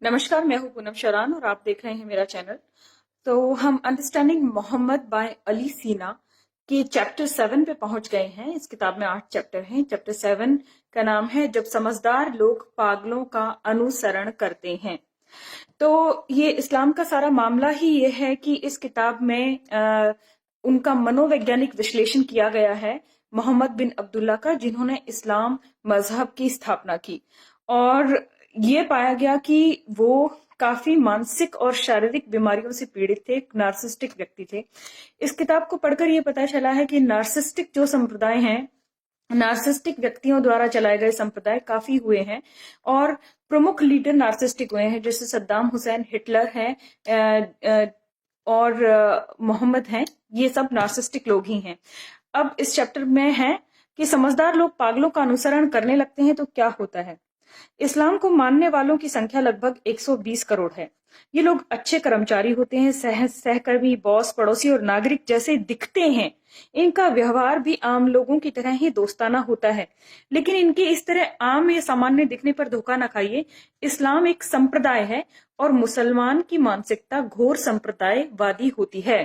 नमस्कार, मैं हूं पूनम शरान और आप देख रहे हैं मेरा चैनल। तो हम अंडरस्टैंडिंग मोहम्मद बाय अली सीना के चैप्टर 7 पे पहुंच गए हैं। इस किताब में 8 चैप्टर हैं। चैप्टर 7 का नाम है जब समझदार लोग पागलों का अनुसरण करते हैं। तो ये इस्लाम का सारा मामला ही ये है कि इस किताब में उनका मनोवैज्ञानिक विश्लेषण किया गया है मोहम्मद बिन अब्दुल्ला का, जिन्होंने इस्लाम मजहब की स्थापना की। और ये पाया गया कि वो काफी मानसिक और शारीरिक बीमारियों से पीड़ित थे, नार्सिस्टिक व्यक्ति थे। इस किताब को पढ़कर ये पता चला है कि नार्सिस्टिक जो संप्रदाय हैं, नार्सिस्टिक व्यक्तियों द्वारा चलाए गए संप्रदाय काफी हुए हैं और प्रमुख लीडर नार्सिस्टिक हुए हैं, जैसे सद्दाम हुसैन, हिटलर है और मोहम्मद हैं। ये सब नार्सिस्टिक लोग ही हैं। अब इस चैप्टर में है कि समझदार लोग पागलों का अनुसरण करने लगते हैं तो क्या होता है। इस्लाम को मानने वालों की संख्या लगभग 120 करोड़ है। ये लोग अच्छे कर्मचारी होते हैं, सहकर्मी, बॉस, पड़ोसी और नागरिक जैसे दिखते हैं। इनका व्यवहार भी आम लोगों की तरह ही दोस्ताना होता है। लेकिन इनके इस तरह आम या सामान्य दिखने पर धोखा न खाइए। इस्लाम एक संप्रदाय है और मुसलमान की मानसिकता घोर संप्रदायवादी होती है।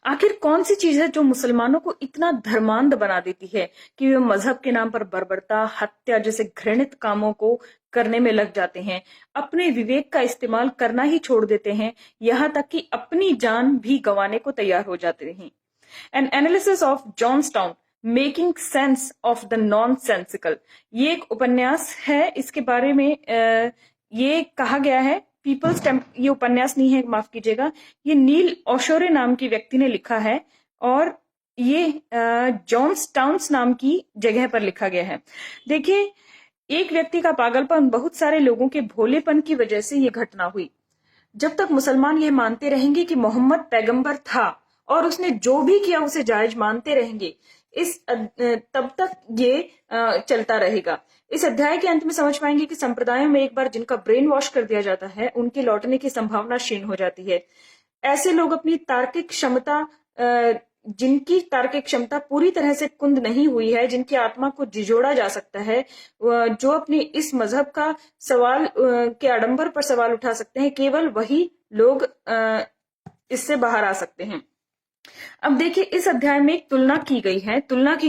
आखिर कौन सी चीज है जो मुसलमानों को इतना धर्मांध बना देती है कि वे मजहब के नाम पर बर्बरता, हत्या जैसे घृणित कामों को करने में लग जाते हैं, अपने विवेक का इस्तेमाल करना ही छोड़ देते हैं, यहाँ तक कि अपनी जान भी गंवाने को तैयार हो जाते हैं। An analysis of Jonestown, making sense of the nonsensical, ये एक उपन्यास है। इसके बारे में ये कहा गया है पीपल्स ये उपन्यास नहीं है, माफ कीजिएगा, ये नील ओशोरे नाम की व्यक्ति ने लिखा है और ये जॉन्सटाउन्स नाम की जगह पर लिखा गया है। देखिए, एक व्यक्ति का पागलपन बहुत सारे लोगों के भोलेपन की वजह से ये घटना हुई। जब तक मुसलमान ये मानते रहेंगे कि मोहम्मद पैगंबर था और उसने जो भी किया उसे जायज मानते रहेंगे, तब तक ये चलता रहेगा। इस अध्याय के अंत में समझ पाएंगे कि संप्रदायों में एक बार जिनका ब्रेन वॉश कर दिया जाता है, उनके लौटने की संभावना क्षीण हो जाती है। ऐसे लोग अपनी तार्किक क्षमता, जिनकी तार्किक क्षमता पूरी तरह से कुंद नहीं हुई है, जिनकी आत्मा को झिझोड़ा जा सकता है, जो अपने इस मजहब का सवाल के आडंबर पर सवाल उठा सकते हैं, केवल वही लोग इससे बाहर आ सकते हैं। अब देखिए, इस अध्याय में एक तुलना की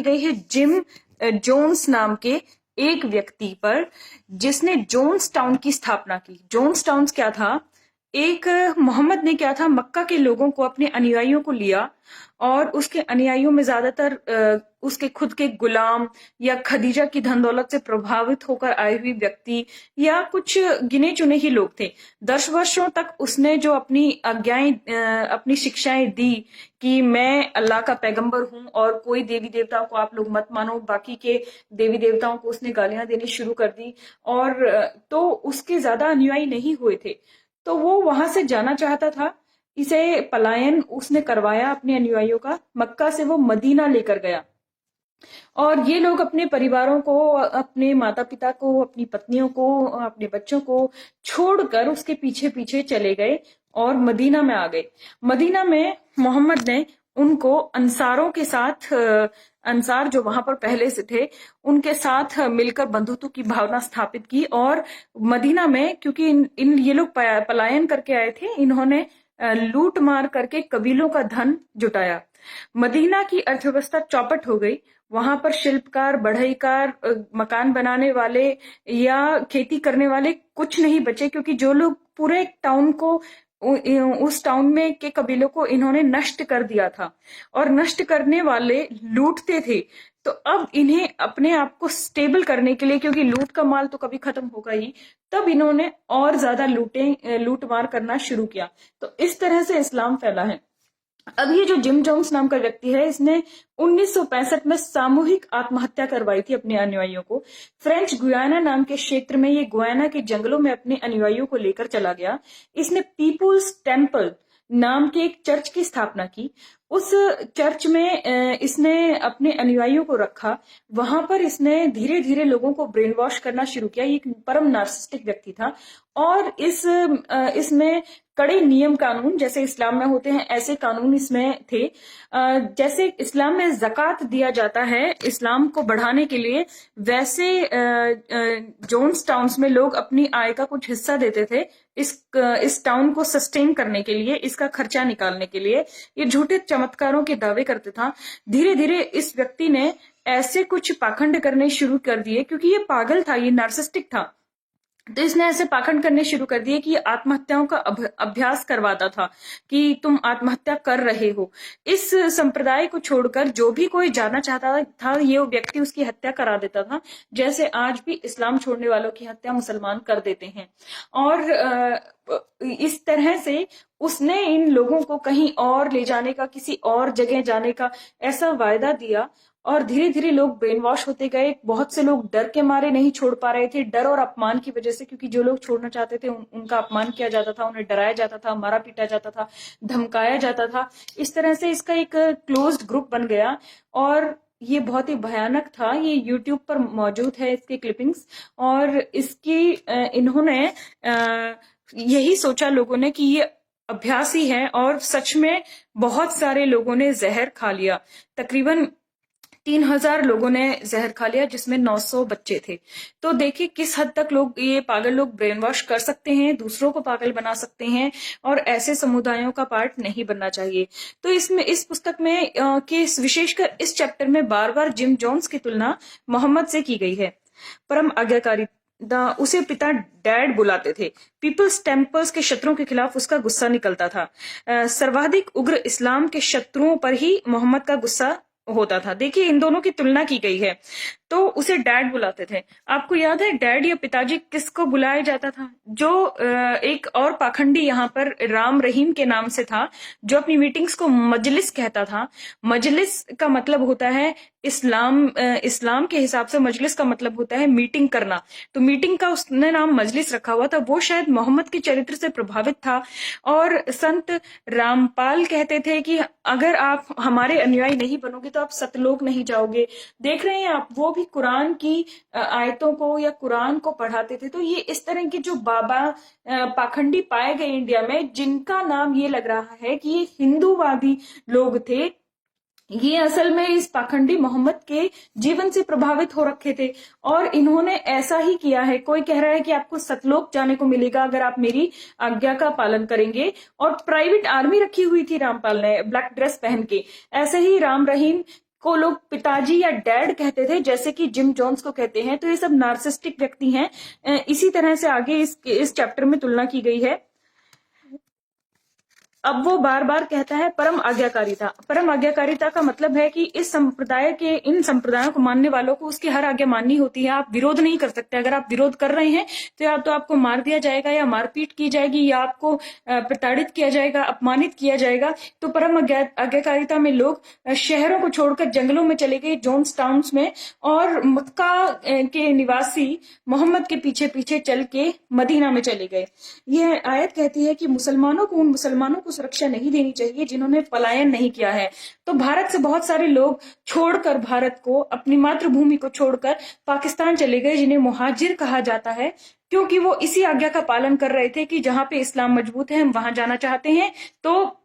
गई है जिम जोन्स नाम के एक व्यक्ति पर, जिसने जोन्सटाउन की स्थापना की। जोन्सटाउन क्या था? एक मोहम्मद ने क्या था, मक्का के लोगों को, अपने अनुयायियों को लिया और उसके अनुयायियों में ज्यादातर उसके खुद के गुलाम या खदीजा की धन दौलत से प्रभावित होकर आए हुए व्यक्ति या कुछ गिने चुने ही लोग थे। 10 वर्षों तक उसने जो अपनी आज्ञाएं, अपनी शिक्षाएं दी कि मैं अल्लाह का पैगंबर हूं और कोई देवी देवताओं को आप लोग मत मानो, बाकी के देवी देवताओं को उसने गालियां देनी शुरू कर दी। और तो उसके ज्यादा अनुयायी नहीं हुए थे, तो वो वहां से जाना चाहता था। इसे पलायन उसने करवाया अपने अनुयायियों का। मक्का से वो मदीना लेकर गया और ये लोग अपने परिवारों को, अपने माता पिता को, अपनी पत्नियों को, अपने बच्चों को छोड़कर उसके पीछे पीछे चले गए और मदीना में आ गए। मदीना में मोहम्मद ने उनको अंसारों के साथ, अंसार जो वहां पर पहले से थे, उनके साथ मिलकर बंधुत्व की भावना स्थापित की। और मदीना में, क्योंकि ये लोग पलायन करके आए थे, इन्होंने लूट मार करके कबीलों का धन जुटाया। मदीना की अर्थव्यवस्था चौपट हो गई। वहां पर शिल्पकार, बढ़ईकार, मकान बनाने वाले या खेती करने वाले कुछ नहीं बचे, क्योंकि जो लोग पूरे टाउन को, उस टाउन में के कबीलों को इन्होंने नष्ट कर दिया था और नष्ट करने वाले लूटते थे। तो अब इन्हें अपने आप को स्टेबल करने के लिए, क्योंकि लूट का माल तो कभी खत्म होगा ही, तब इन्होंने और ज्यादा लूट मार करना शुरू किया। तो इस तरह से इस्लाम फैला है। अब ये जो जिम जोन्स नाम का व्यक्ति है, इसने 1965 में सामूहिक आत्महत्या करवाई थी अपने अनुयायियों को। फ्रेंच गुयाना नाम के क्षेत्र में ये गुयाना के जंगलों में अपने अनुयायियों को लेकर चला गया। इसने पीपुल्स टेम्पल नाम के एक चर्च की स्थापना की। उस चर्च में इसने अपने अनुयायियों को रखा। वहां पर इसने धीरे धीरे लोगों को ब्रेन वॉश करना शुरू किया। ये एक परम नार्सिसिस्टिक व्यक्ति था और इसमें कड़े नियम कानून जैसे इस्लाम में होते हैं ऐसे कानून इसमें थे। जैसे इस्लाम में ज़कात दिया जाता है इस्लाम को बढ़ाने के लिए, वैसे जोन्स टाउन्स में लोग अपनी आय का कुछ हिस्सा देते थे इस टाउन को सस्टेन करने के लिए, इसका खर्चा निकालने के लिए। ये झूठे चमत्कारों के दावे करते था। धीरे धीरे इस व्यक्ति ने ऐसे कुछ पाखंड करने शुरू कर दिए, क्योंकि ये पागल था, ये नार्सिसिस्टिक था। तो इसने ऐसे पाखंड करने शुरू कर दिए कि आत्महत्याओं का अभ्यास करवाता था कि तुम आत्महत्या कर रहे हो। इस संप्रदाय को छोड़कर जो भी कोई जाना चाहता था ये वो व्यक्ति उसकी हत्या करा देता था, जैसे आज भी इस्लाम छोड़ने वालों की हत्या मुसलमान कर देते हैं। और इस तरह से उसने इन लोगों को कहीं और ले जाने का, किसी और जगह जाने का ऐसा वायदा दिया और धीरे धीरे लोग ब्रेन वॉश होते गए। बहुत से लोग डर के मारे नहीं छोड़ पा रहे थे, डर और अपमान की वजह से, क्योंकि जो लोग छोड़ना चाहते थे उनका अपमान किया जाता था, उन्हें डराया जाता था, मारा पीटा जाता था, धमकाया जाता था। इस तरह से इसका एक क्लोज्ड ग्रुप बन गया और ये बहुत ही भयानक था। ये यूट्यूब पर मौजूद है इसके क्लिपिंग्स। और इसकी इन्होंने यही सोचा लोगों ने कि ये अभ्यास ही है, और सच में बहुत सारे लोगों ने जहर खा लिया। तकरीबन 3000 लोगों ने जहर खा लिया, जिसमें 900 बच्चे थे। तो देखिए किस हद तक लोग, ये पागल लोग ब्रेन वॉश कर सकते हैं, दूसरों को पागल बना सकते हैं, और ऐसे समुदायों का पार्ट नहीं बनना चाहिए। तो इस पुस्तक में विशेषकर इस चैप्टर में बार बार जिम जोन्स की तुलना मोहम्मद से की गई है। परम आज्ञाकारी, उसे पिता डैड बुलाते थे। पीपल्स टेम्पल्स के शत्रुओं के खिलाफ उसका गुस्सा निकलता था। सर्वाधिक उग्र इस्लाम के शत्रुओं पर ही मोहम्मद का गुस्सा होता था। देखिए इन दोनों की तुलना की गई है। तो उसे डैड बुलाते थे। आपको याद है डैड या पिताजी किसको बुलाया जाता था? जो एक और पाखंडी यहाँ पर राम रहीम के नाम से था, जो अपनी मीटिंग्स को मजलिस कहता था। मजलिस का मतलब होता है इस्लाम के हिसाब से मजलिस का मतलब होता है मीटिंग करना। तो मीटिंग का उसने नाम मजलिस रखा हुआ था। वो शायद मोहम्मद के चरित्र से प्रभावित था। और संत रामपाल कहते थे कि अगर आप हमारे अनुयायी नहीं बनोगे तो आप सतलोक नहीं जाओगे। देख रहे हैं आप, वो भी कुरान की आयतों को या कुरान को पढ़ाते थे। तो ये इस तरह के जो बाबा पाखंडी पाए गए इंडिया में, जिनका नाम ये लग रहा है कि ये हिंदूवादी लोग थे, ये असल में इस पाखंडी मोहम्मद के जीवन से प्रभावित हो रखे थे और इन्होंने ऐसा ही किया है। कोई कह रहा है कि आपको सतलोक जाने को मिलेगा अगर आप मेरी आज्ञा का पालन करेंगे, और प्राइवेट आर्मी रखी हुई थी रामपाल ने ब्लैक ड्रेस पहन के। ऐसे ही राम रहीम को लोग पिताजी या डैड कहते थे, जैसे कि जिम जोन्स को कहते हैं। तो ये सब नार्सिसिस्टिक व्यक्ति हैं। इसी तरह से आगे इस चैप्टर में तुलना की गई है। अब वो बार बार कहता है परम आज्ञाकारिता। परम आज्ञाकारिता का मतलब है कि इन संप्रदायों को मानने वालों को उसकी हर आज्ञा माननी होती है। आप विरोध नहीं कर सकते। अगर आप विरोध कर रहे हैं तो या तो आपको मार दिया जाएगा, या मारपीट की जाएगी, या आपको प्रताड़ित किया जाएगा, अपमानित किया जाएगा। तो परम आज्ञाकारिता में लोग शहरों को छोड़कर जंगलों में चले गए, जोन्स टाउन्स में, और मक्का के निवासी मोहम्मद के पीछे पीछे चल के मदीना में चले गए। यह आयत कहती है कि मुसलमानों को उन मुसलमानों को सुरक्षा नहीं देनी चाहिए जिन्होंने पलायन नहीं किया है। तो भारत से बहुत सारे लोग छोड़कर, भारत को, अपनी मातृभूमि को छोड़कर पाकिस्तान चले गए, जिन्हें मुहाजिर कहा जाता है, क्योंकि वो इसी आज्ञा का पालन कर रहे थे कि जहां पे इस्लाम मजबूत है हम वहां जाना चाहते हैं। तो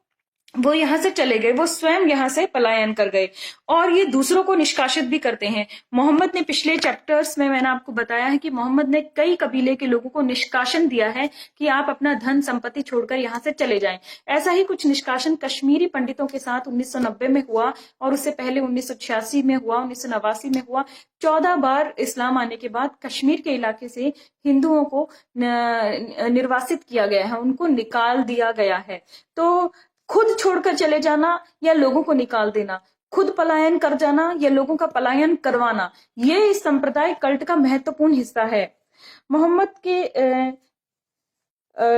वो यहां से चले गए, वो स्वयं यहां से पलायन कर गए, और ये दूसरों को निष्कासित भी करते हैं। मोहम्मद ने पिछले चैप्टर्स में मैंने आपको बताया है कि मोहम्मद ने कई कबीले के लोगों को निष्कासन दिया है कि आप अपना धन संपत्ति छोड़कर यहां से चले जाएं। ऐसा ही कुछ निष्कासन कश्मीरी पंडितों के साथ 1990 में हुआ, और उससे पहले 1986 में हुआ, 1989 में हुआ। 14 बार इस्लाम आने के बाद कश्मीर के इलाके से हिंदुओं को निर्वासित किया गया है, उनको निकाल दिया गया है। तो खुद छोड़कर चले जाना या लोगों को निकाल देना, खुद पलायन कर जाना या लोगों का पलायन करवाना, ये इस संप्रदाय कल्ट का महत्वपूर्ण हिस्सा है। मोहम्मद के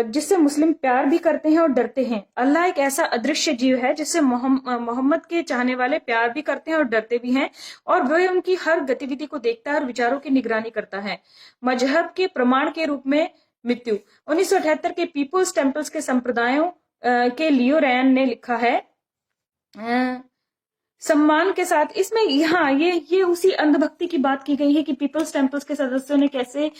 जिससे मुस्लिम प्यार भी करते हैं और डरते हैं। अल्लाह एक ऐसा अदृश्य जीव है जिससे मोहम्मद के चाहने वाले प्यार भी करते हैं और डरते भी हैं, और वह उनकी हर गतिविधि को देखता है और विचारों की निगरानी करता है। मजहब के प्रमाण के रूप में मृत्यु। 1978 के पीपुल्स टेम्पल्स के संप्रदायों के लियो रैन ने लिखा है अ, सम्मान के साथ इसमें, हाँ, ये उसी अंधभक्ति की बात की गई है कि पीपल्स टेम्पल्स के सदस्यों ने कैसे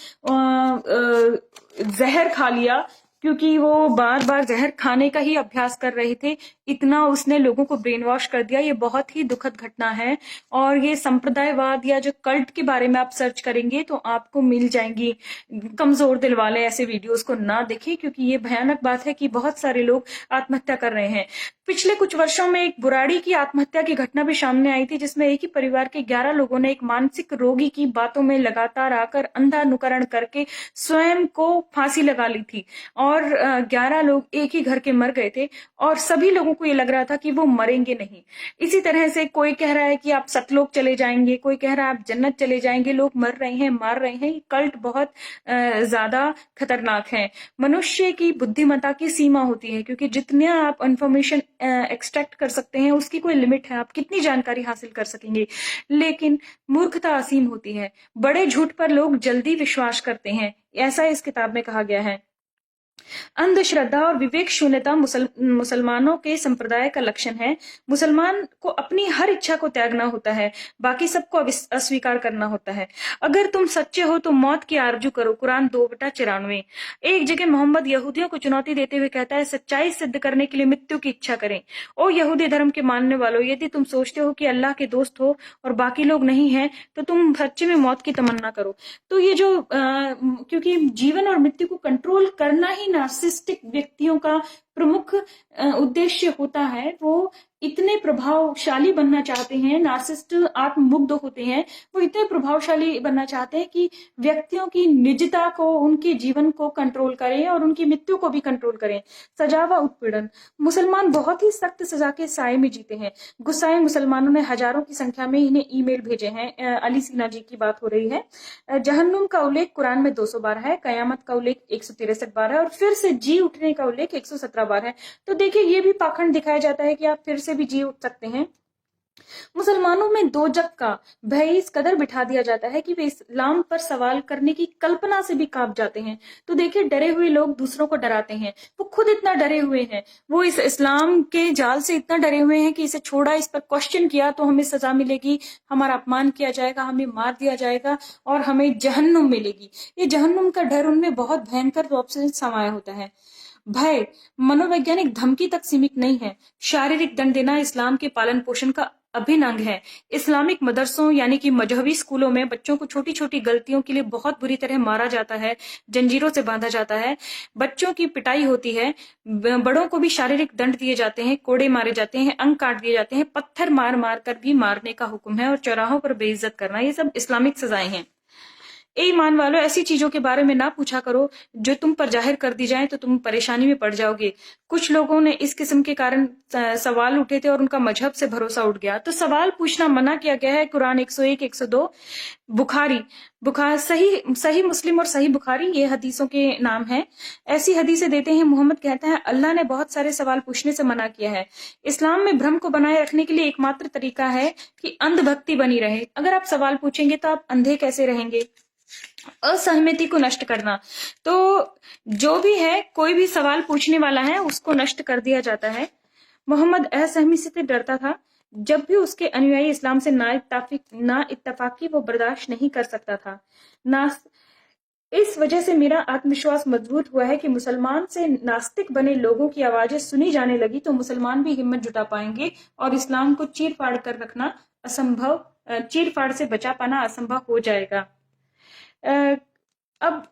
जहर खा लिया, क्योंकि वो बार बार जहर खाने का ही अभ्यास कर रहे थे। इतना उसने लोगों को ब्रेन वॉश कर दिया। ये बहुत ही दुखद घटना है। और ये संप्रदायवाद या जो कल्ट के बारे में आप सर्च करेंगे तो आपको मिल जाएंगी। कमजोर दिल वाले ऐसे वीडियोस को ना देखें, क्योंकि ये भयानक बात है कि बहुत सारे लोग आत्महत्या कर रहे हैं। पिछले कुछ वर्षों में एक बुराड़ी की आत्महत्या की घटना भी सामने आई थी, जिसमें एक ही परिवार के 11 लोगों ने एक मानसिक रोगी की बातों में लगातार आकर अंधा अनुकरण करके स्वयं को फांसी लगा ली थी। और 11 लोग एक ही घर के मर गए थे, और सभी लोगों को ये लग रहा था कि वो मरेंगे नहीं। इसी तरह से कोई कह रहा है कि आप सतलोक चले जाएंगे, कोई कह रहा है आप जन्नत चले जाएंगे। लोग मर रहे हैं, मार रहे हैं। ये कल्ट बहुत ज्यादा खतरनाक है। मनुष्य की बुद्धिमत्ता की सीमा होती है, क्योंकि जितने आप इंफॉर्मेशन एक्सट्रैक्ट कर सकते हैं उसकी कोई लिमिट है, आप कितनी जानकारी हासिल कर सकेंगे। लेकिन मूर्खता असीम होती है। बड़े झूठ पर लोग जल्दी विश्वास करते हैं, ऐसा इस किताब में कहा गया है। अंधश्रद्धा और विवेक शून्यता मुसलमानों के संप्रदाय का लक्षण है। मुसलमान को अपनी हर इच्छा को त्यागना होता है, बाकी सबको अस्वीकार करना होता है। अगर तुम सच्चे हो तो मौत की आरजू करो। कुरान 2/94। एक जगह मोहम्मद यहूदियों को चुनौती देते हुए कहता है, सच्चाई सिद्ध करने के लिए मृत्यु की इच्छा करें। ओ यहूदी धर्म के मानने वालों, यदि तुम सोचते हो कि अल्लाह के दोस्त हो और बाकी लोग नहीं है, तो तुम सच्चे में मौत की तमन्ना करो। तो ये जो क्योंकि जीवन और मृत्यु को कंट्रोल करना ही नार्सिस्टिक व्यक्तियों का प्रमुख उद्देश्य होता है। वो इतने प्रभावशाली बनना चाहते हैं, नार्सिस्ट आत्ममुग्ध होते हैं, वो इतने प्रभावशाली बनना चाहते हैं कि व्यक्तियों की निजता को, उनके जीवन को कंट्रोल करें और उनकी मृत्यु को भी कंट्रोल करें। सजा व उत्पीड़न। मुसलमान बहुत ही सख्त सजा के साए में जीते हैं। गुस्साए मुसलमानों ने हजारों की संख्या में इन्हें ईमेल भेजे हैं। अली सीना जी की बात हो रही है। जहन्नुम का उल्लेख कुरान में 200 बार है, कयामत का उल्लेख 163 बार है, और फिर से जी उठने का उल्लेख 117 बार है। तो देखिए, ये भी पाखंड दिखाया जाता है कि आप फिर से भी जी उठ सकते हैं। मुसलमानों में दोजक का भय इस कदर बिठा दिया जाता है कि वे इस्लाम पर सवाल करने की कल्पना से भी कांप जाते हैं। तो देखिए, डरे हुए लोग दूसरों को डराते हैं। वो खुद इतना डरे हुए हैं, वो इस इस्लाम के जाल से इतना डरे हुए हैं कि इसे छोड़ा, इस पर क्वेश्चन किया तो हमें सजा मिलेगी, हमारा अपमान किया जाएगा, हमें मार दिया जाएगा और हमें जहन्नुम मिलेगी। ये जहन्नुम का डर उनमें बहुत भयंकर रूप से समाया होता है। भय मनोवैज्ञानिक धमकी तक सीमित नहीं है। शारीरिक दंड देना इस्लाम के पालन पोषण का अभिन्न अंग है। इस्लामिक मदरसों यानी कि मजहबी स्कूलों में बच्चों को छोटी छोटी गलतियों के लिए बहुत बुरी तरह मारा जाता है, जंजीरों से बांधा जाता है, बच्चों की पिटाई होती है, बड़ों को भी शारीरिक दंड दिए जाते हैं, कोड़े मारे जाते हैं, अंग काट दिए जाते हैं, पत्थर मार मार कर भी मारने का हुक्म है, और चौराहों पर बेइज्जत करना, ये सब इस्लामिक सजाएं हैं। ए ईमान वालों, ऐसी चीजों के बारे में ना पूछा करो जो तुम पर जाहिर कर दी जाए तो तुम परेशानी में पड़ जाओगे। कुछ लोगों ने इस किस्म के कारण सवाल उठे थे और उनका मजहब से भरोसा उठ गया। तो सवाल पूछना मना किया गया है। कुरान 101, 102, बुखारी सही मुस्लिम और सही बुखारी, ये हदीसों के नाम है। ऐसी हदीसें देते हैं, मोहम्मद कहता है अल्लाह ने बहुत सारे सवाल पूछने से मना किया है। इस्लाम में भ्रम को बनाए रखने के लिए एकमात्र तरीका है कि अंधभक्ति बनी रहे। अगर आप सवाल पूछेंगे तो आप अंधे कैसे रहेंगे? असहमति को नष्ट करना। तो जो भी है, कोई भी सवाल पूछने वाला है उसको नष्ट कर दिया जाता है। मोहम्मद असहमति से डरता था। जब भी उसके अनुयायी इस्लाम से ना इत्तफाकी वो बर्दाश्त नहीं कर सकता था। इस वजह से मेरा आत्मविश्वास मजबूत हुआ है कि मुसलमान से नास्तिक बने लोगों की आवाजें सुनी जाने लगी तो मुसलमान भी हिम्मत जुटा पाएंगे और इस्लाम को चीर फाड़ कर रखना असंभव, चीर फाड़ से बचा पाना असंभव हो जाएगा। अब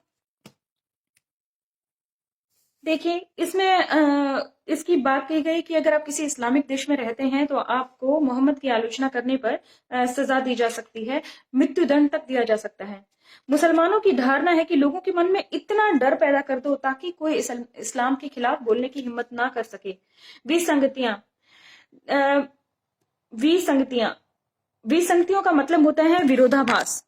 देखिए, इसमें इसकी बात कही गई कि अगर आप किसी इस्लामिक देश में रहते हैं तो आपको मोहम्मद की आलोचना करने पर सजा दी जा सकती है, मृत्युदंड तक दिया जा सकता है। मुसलमानों की धारणा है कि लोगों के मन में इतना डर पैदा कर दो ताकि कोई इस्लाम के खिलाफ बोलने की हिम्मत ना कर सके। विसंगतियां विसंगतियों का मतलब होता है विरोधाभास।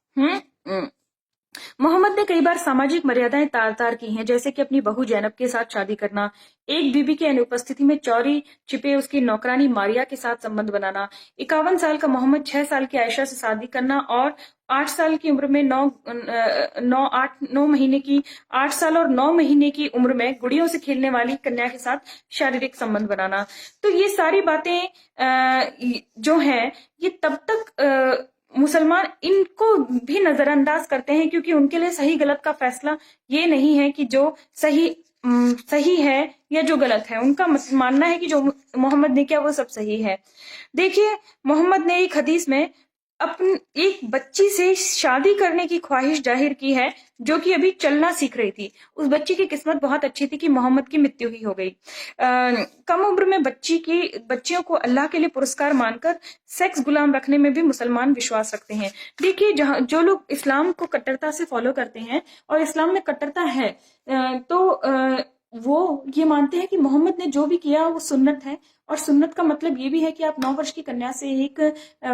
मोहम्मद ने कई बार सामाजिक मर्यादाएं तार तार की हैं, जैसे कि अपनी बहू जैनब के साथ शादी करना, एक बीबी की अनुपस्थिति में चौरी छिपे उसकी नौकरानी मारिया के साथ संबंध बनाना, 51 साल का मोहम्मद 6 साल की आयशा से शादी करना और 8 साल की उम्र में 8 साल और 9 महीने की उम्र में गुड़ियों से खेलने वाली कन्या के साथ शारीरिक संबंध बनाना। तो ये सारी बातें जो है ये तब तक मुसलमान इनको भी नजरअंदाज करते हैं, क्योंकि उनके लिए सही गलत का फैसला ये नहीं है कि जो सही है या जो गलत है। उनका मानना है कि जो मोहम्मद ने किया वो सब सही है। देखिए, मोहम्मद ने एक हदीस में अपनी एक बच्ची से शादी करने की ख्वाहिश जाहिर की है, जो कि अभी चलना सीख रही थी। उस बच्ची की किस्मत बहुत अच्छी थी कि मोहम्मद की मृत्यु ही हो गई। कम उम्र में बच्चियों को अल्लाह के लिए पुरस्कार मानकर सेक्स गुलाम रखने में भी मुसलमान विश्वास रखते हैं। देखिए, जहां जो लोग इस्लाम को कट्टरता से फॉलो करते हैं और इस्लाम में कट्टरता है, तो वो ये मानते हैं कि मोहम्मद ने जो भी किया वो सुन्नत है। और सुन्नत का मतलब ये भी है कि आप 9 वर्ष की कन्या से एक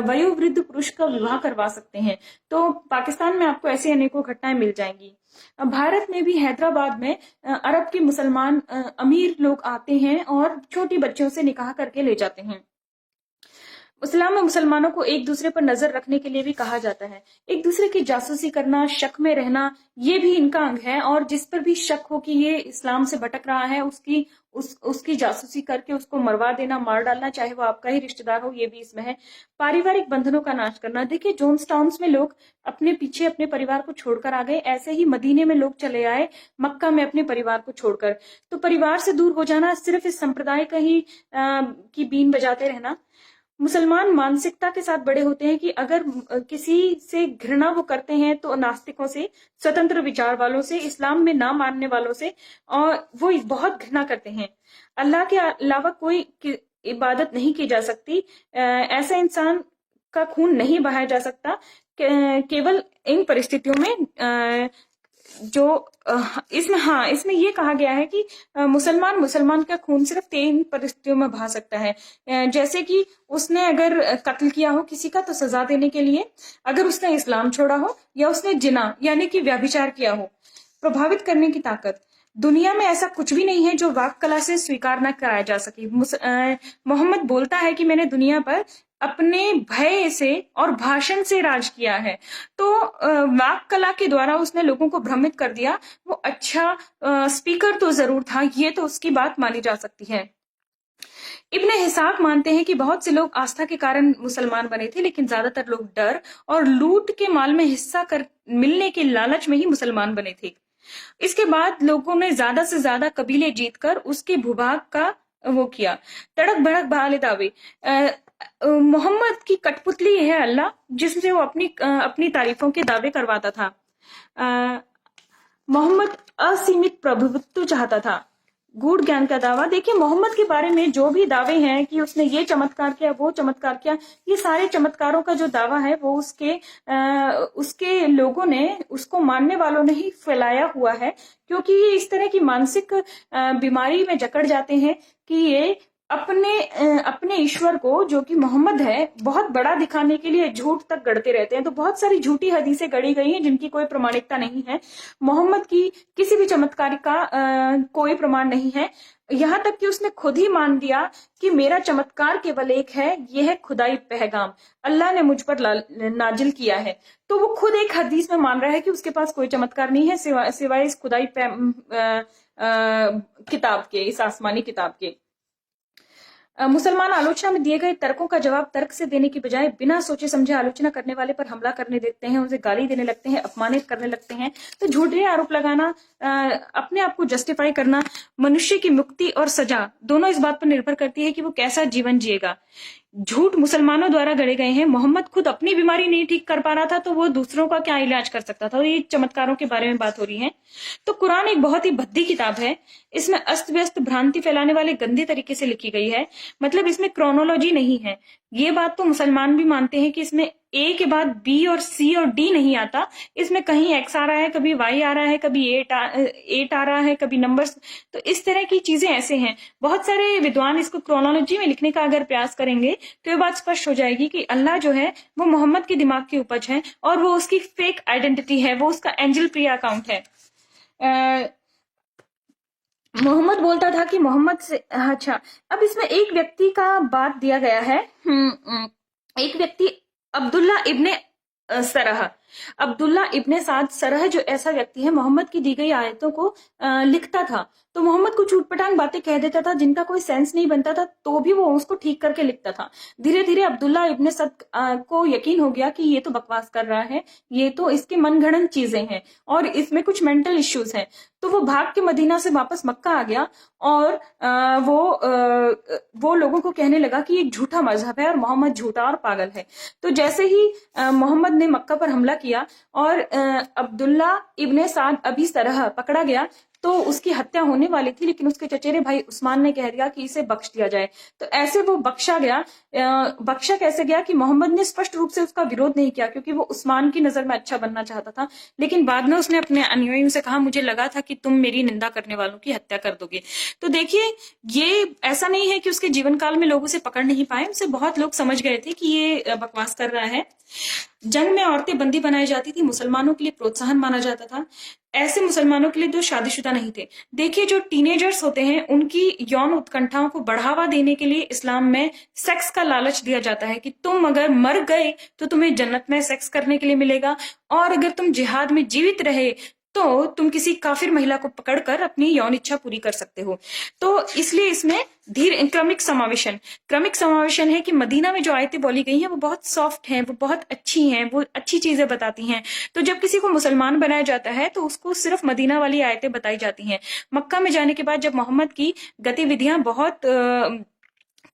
वयोवृद्ध पुरुष का विवाह करवा सकते हैं। तो पाकिस्तान में आपको ऐसी अनेकों घटनाएं मिल जाएंगी। भारत में भी हैदराबाद में अरब के मुसलमान अमीर लोग आते हैं और छोटी बच्चियों से निकाह करके ले जाते हैं। इस्लाम में मुसलमानों को एक दूसरे पर नजर रखने के लिए भी कहा जाता है। एक दूसरे की जासूसी करना, शक में रहना, ये भी इनका अंग है। और जिस पर भी शक हो कि ये इस्लाम से भटक रहा है, उसकी जासूसी करके उसको मरवा देना, मार डालना, चाहे वो आपका ही रिश्तेदार हो, ये भी इसमें है। पारिवारिक बंधनों का नाश करना। देखिए, जोन्स टाउन्स में लोग अपने पीछे अपने परिवार को छोड़कर आ गए, ऐसे ही मदीने में लोग चले आए मक्का में अपने परिवार को छोड़कर। तो परिवार से दूर हो जाना, सिर्फ इस संप्रदाय का ही की बीन बजाते रहना। मुसलमान मानसिकता के साथ बड़े होते हैं कि अगर किसी से घृणा वो करते हैं तो नास्तिकों से, स्वतंत्र विचार वालों से, इस्लाम में ना मानने वालों से, और वो बहुत घृणा करते हैं। अल्लाह के अलावा कोई इबादत नहीं की जा सकती, ऐसा इंसान का खून नहीं बहाया जा सकता। केवल इन परिस्थितियों में जो इसमें ये कहा गया है कि मुसलमान का खून सिर्फ 3 परिस्थितियों में बहा सकता है। जैसे कि उसने अगर कत्ल किया हो किसी का तो सजा देने के लिए, अगर उसने इस्लाम छोड़ा हो, या उसने जिना यानी कि व्यभिचार किया हो। प्रभावित करने की ताकत। दुनिया में ऐसा कुछ भी नहीं है जो वाक कला से स्वीकार न कराया जा सके। मोहम्मद बोलता है कि मैंने दुनिया पर अपने भय से और भाषण से राज किया है। तो वाक कला के द्वारा उसने लोगों को भ्रमित कर दिया। वो अच्छा स्पीकर तो जरूर था, ये तो उसकी बात मानी जा सकती है। इब्न हिसाक मानते हैं कि बहुत से लोग आस्था के कारण मुसलमान बने थे, लेकिन ज्यादातर लोग डर और लूट के माल में हिस्सा कर मिलने के लालच में ही मुसलमान बने थे। इसके बाद लोगों ने ज्यादा से ज्यादा कबीले जीतकर उसके भूभाग का वो किया। तड़क भड़क बहाले दावे। मोहम्मद की कठपुतली है अल्लाह, जिससे वो अपनी तारीफों के दावे करवाता था। मोहम्मद असीमित प्रभुत्व चाहता था। गूढ़ ज्ञान का दावा। देखिए, मोहम्मद के बारे में जो भी दावे हैं कि उसने ये चमत्कार किया, वो चमत्कार किया, ये सारे चमत्कारों का जो दावा है वो उसके लोगों ने, उसको मानने वालों ने ही फैलाया हुआ है। क्योंकि ये इस तरह की मानसिक बीमारी में जकड़ जाते हैं कि ये अपने ईश्वर को, जो कि मोहम्मद है, बहुत बड़ा दिखाने के लिए झूठ तक गढ़ते रहते हैं। तो बहुत सारी झूठी हदीसें गढ़ी गई हैं जिनकी कोई प्रमाणिकता नहीं है। मोहम्मद की किसी भी चमत्कार का कोई प्रमाण नहीं है। यहाँ तक कि उसने खुद ही मान दिया कि मेरा चमत्कार केवल एक है, यह है खुदाई पैगाम, अल्लाह ने मुझ पर नाजिल किया है। तो वो खुद एक हदीस में मान रहा है कि उसके पास कोई चमत्कार नहीं है सिवाय इस खुदाई किताब के, इस आसमानी किताब के। मुसलमान आलोचना में दिए गए तर्कों का जवाब तर्क से देने की बजाय बिना सोचे समझे आलोचना करने वाले पर हमला करने देते हैं, उसे गाली देने लगते हैं, अपमानित करने लगते हैं। तो झूठे आरोप लगाना, अपने आप को जस्टिफाई करना। मनुष्य की मुक्ति और सजा दोनों इस बात पर निर्भर करती है कि वो कैसा जीवन जिएगा। झूठ मुसलमानों द्वारा गढ़े गए हैं। मोहम्मद खुद अपनी बीमारी नहीं ठीक कर पा रहा था, तो वो दूसरों का क्या इलाज कर सकता था। ये चमत्कारों के बारे में बात हो रही है। तो कुरान एक बहुत ही भद्दी किताब है। इसमें अस्त व्यस्त भ्रांति फैलाने वाले गंदे तरीके से लिखी गई है। मतलब इसमें क्रोनोलॉजी नहीं है। ये बात तो मुसलमान भी मानते हैं कि इसमें ए के बाद बी और सी और डी नहीं आता, इसमें कहीं एक्स आ रहा है, कभी वाई आ रहा है, कभी एट आ रहा है, कभी नंबर्स। तो इस तरह की चीजें ऐसे हैं। बहुत सारे विद्वान इसको क्रोनोलॉजी में लिखने का अगर प्रयास करेंगे तो ये बात स्पष्ट हो जाएगी कि अल्लाह जो है वो मोहम्मद के दिमाग की उपज है और वो उसकी फेक आइडेंटिटी है, वो उसका एंजल प्रिया अकाउंट है। मोहम्मद बोलता था कि मोहम्मद से, अच्छा अब इसमें एक व्यक्ति का बात दिया गया है। एक व्यक्ति अब्दुल्ला इब्ने सरह, अब्दुल्ला इब्ने साद सरह जो ऐसा व्यक्ति है, मोहम्मद की दी गई आयतों को लिखता था। तो मोहम्मद को चूटपटांग बातें कह देता था जिनका कोई सेंस नहीं बनता था, तो भी वो उसको ठीक करके लिखता था। धीरे धीरे अब्दुल्ला इब्ने सद को यकीन हो गया कि ये तो बकवास कर रहा है, ये तो इसके मनगढ़ंत चीजें हैं और इसमें कुछ मेंटल इश्यूज हैं। तो वो भाग के मदीना से वापस मक्का आ गया और वो लोगों को कहने लगा कि ये झूठा मजहब है और मोहम्मद झूठा और पागल है। तो जैसे ही मोहम्मद ने मक्का पर हमला किया और अब्दुल्ला इब्ने साद अबी सरह पकड़ा गया, तो उसकी हत्या होने वाली थी, लेकिन उसके चचेरे भाई उस्मान ने कह दिया कि इसे बख्श दिया जाए। तो ऐसे वो बख्शा गया। बख्शा कैसे गया कि मोहम्मद ने स्पष्ट रूप से उसका विरोध नहीं किया, क्योंकि वो उस्मान की नजर में अच्छा बनना चाहता था, लेकिन बाद में उसने अपने अनुयायियों से कहा, मुझे लगा था कि तुम मेरी निंदा करने वालों की हत्या कर दोगे। तो देखिए, ये ऐसा नहीं है कि उसके जीवन काल में लोग उसे पकड़ नहीं पाए, उसे बहुत लोग समझ गए थे कि ये बकवास कर रहा है। जंग में औरतें बंदी बनाई जाती थी, मुसलमानों के लिए प्रोत्साहन माना जाता था, ऐसे मुसलमानों के लिए जो शादीशुदा नहीं थे। देखिए, जो टीनेजर्स होते हैं उनकी यौन उत्कंठाओं को बढ़ावा देने के लिए इस्लाम में सेक्स का लालच दिया जाता है कि तुम अगर मर गए तो तुम्हें जन्नत में सेक्स करने के लिए मिलेगा, और अगर तुम जिहाद में जीवित रहे तो तुम किसी काफिर महिला को पकड़कर अपनी यौन इच्छा पूरी कर सकते हो। तो इसलिए इसमें क्रमिक समावेशन है कि मदीना में जो आयतें बोली गई हैं वो बहुत सॉफ्ट हैं, वो बहुत अच्छी हैं, वो अच्छी चीजें बताती हैं। तो जब किसी को मुसलमान बनाया जाता है तो उसको सिर्फ मदीना वाली आयतें बताई जाती हैं। मक्का में जाने के बाद जब मोहम्मद की गतिविधियां बहुत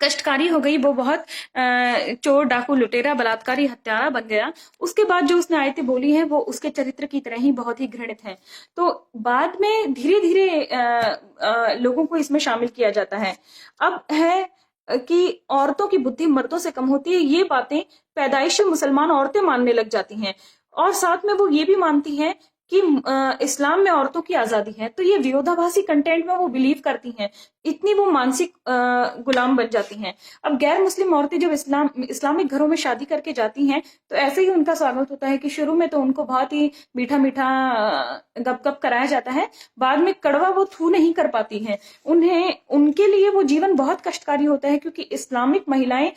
कष्टकारी हो गई, वो बहुत चोर, डाकू, लुटेरा, बलात्कारी, हत्यारा बन गया, उसके बाद जो उसने आयतें बोली हैं वो उसके चरित्र की तरह ही बहुत ही घृणित हैं। तो बाद में धीरे धीरे लोगों को इसमें शामिल किया जाता है। अब है कि औरतों की बुद्धि मर्दों से कम होती है, ये बातें पैदाइशी मुसलमान औरतें मानने लग जाती हैं, और साथ में वो ये भी मानती हैं कि इस्लाम में औरतों की आजादी है। तो ये विरोधाभासी कंटेंट में वो बिलीव करती हैं, इतनी वो मानसिक गुलाम बन जाती हैं। अब गैर मुस्लिम औरतें जब इस्लामिक घरों में शादी करके जाती हैं तो ऐसे ही उनका स्वागत होता है कि शुरू में तो उनको बहुत ही मीठा मीठा गप कराया जाता है, बाद में कड़वा वो थू नहीं कर पाती हैं। उनके लिए वो जीवन बहुत कष्टकारी होता है, क्योंकि इस्लामिक महिलाएं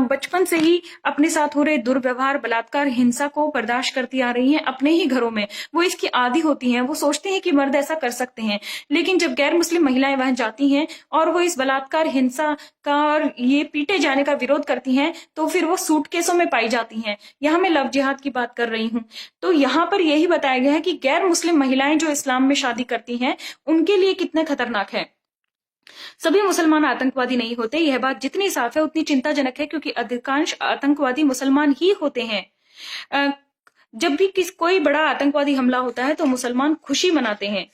बचपन से ही अपने साथ हो रहे दुर्व्यवहार, बलात्कार, हिंसा को बर्दाश्त करती आ रही हैं अपने ही घरों में। वो इसकी आदी होती हैं, वो सोचती हैं कि मर्द ऐसा कर सकते हैं, लेकिन जब गैर मुस्लिम महिलाएं वहां जाती हैं और वो इस बलात्कार, हिंसा का और ये पीटे जाने का विरोध करती हैं, तो फिर वो सूटकेसों में पाई जाती हैं। यहाँ मैं लव जिहाद की बात कर रही हूँ। तो यहाँ पर यही बताया गया है कि गैर मुस्लिम महिलाएं जो इस्लाम में शादी करती हैं उनके लिए कितने खतरनाक है। सभी मुसलमान आतंकवादी नहीं होते, यह बात जितनी साफ है उतनी चिंताजनक है, क्योंकि अधिकांश आतंकवादी मुसलमान ही होते हैं। जब भी कोई बड़ा आतंकवादी हमला होता है तो मुसलमान खुशी मनाते हैं।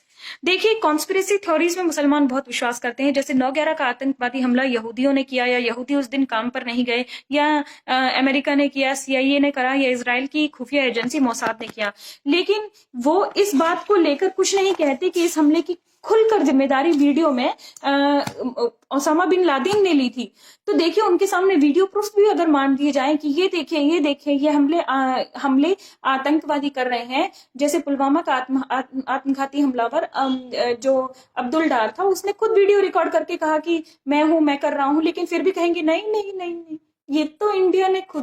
देखिए, कॉन्स्पिरेसी थ्योरीज में मुसलमान बहुत विश्वास करते हैं, जैसे 9/11 का आतंकवादी हमला यहूदियों ने किया, या यहूदी उस दिन काम पर नहीं गए, या अमेरिका ने किया, CIA ने करा, या इजराइल की खुफिया एजेंसी मोसाद ने किया। लेकिन वो इस बात को लेकर कुछ नहीं कहते कि इस हमले की खुलकर जिम्मेदारी वीडियो में ओसामा बिन लादेन ने ली थी। तो देखिए, उनके सामने वीडियो प्रूफ भी अगर मान दिए जाएं कि ये देखें ये हमले आतंकवादी कर रहे हैं, जैसे पुलवामा का आत्मघाती हमलावर जो अब्दुल डार था, उसने खुद वीडियो रिकॉर्ड करके कहा कि मैं कर रहा हूं, लेकिन फिर भी कहेंगे नहीं, ये तो इंडिया ने खुद